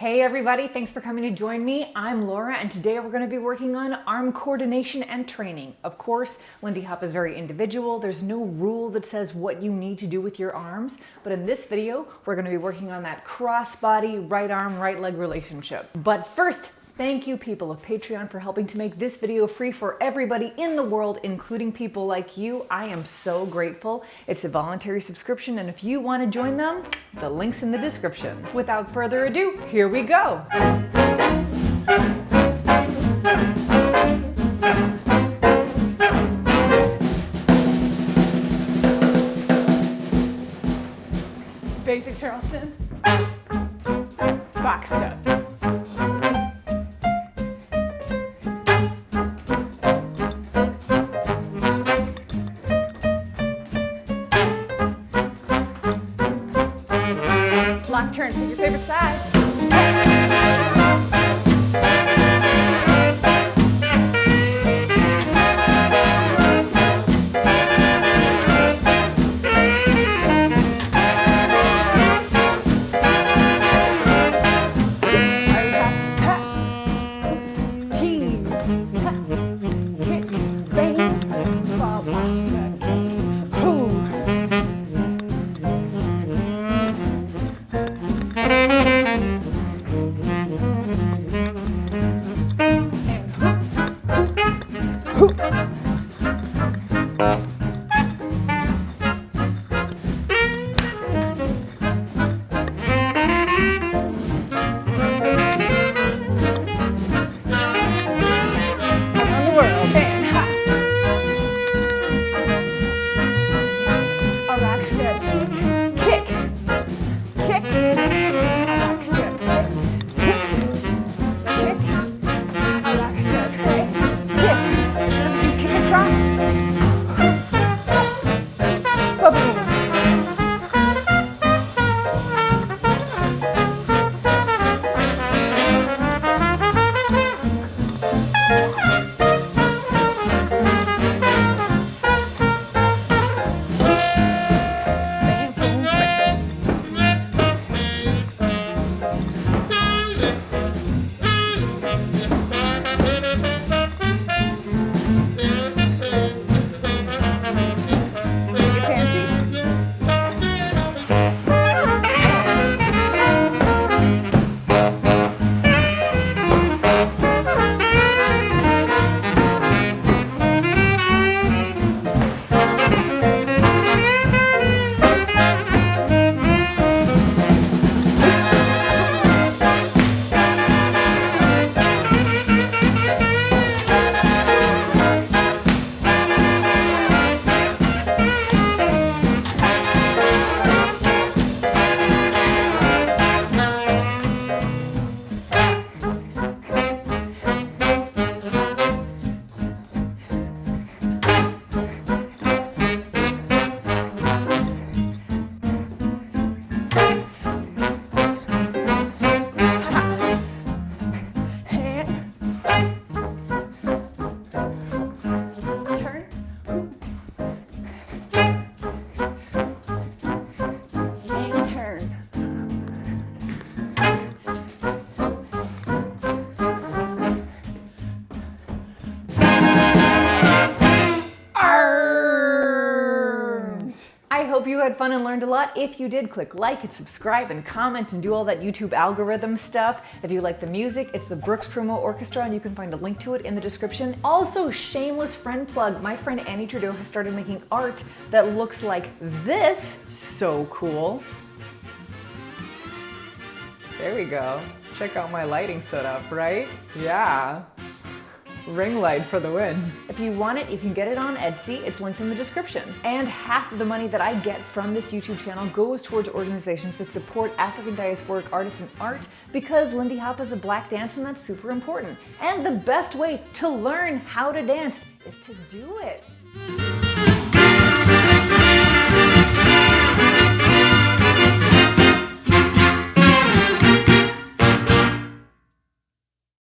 Hey everybody, thanks for coming to join me. I'm Laura and today we're going to be working on arm coordination and training. Of course, Lindy Hop is very individual. There's no rule that says what you need to do with your arms, but in this video, we're going to be working on that cross-body, right arm, right leg relationship. But first, thank you people of Patreon for helping to make this video free for everybody in the world, including people like you. I am so grateful. It's a voluntary subscription, and if you want to join them, the link's in the description. Without further ado, here we go. Basic Charleston, box step. Lock turn, pick your favorite side. I hope you had fun and learned a lot. If you did, click like and subscribe and comment and do all that YouTube algorithm stuff. If you like the music, it's the Brooks Promo Orchestra and you can find a link to it in the description. Also, shameless friend plug. My friend Annie Trudeau has started making art that looks like this. So cool. There we go. Check out my lighting setup, right? Yeah. Ring light for the win. If you want it, you can get it on Etsy. It's linked in the description. And half of the money that I get from this YouTube channel goes towards organizations that support African diasporic artists and art because Lindy Hop is a black dance and that's super important. And the best way to learn how to dance is to do it.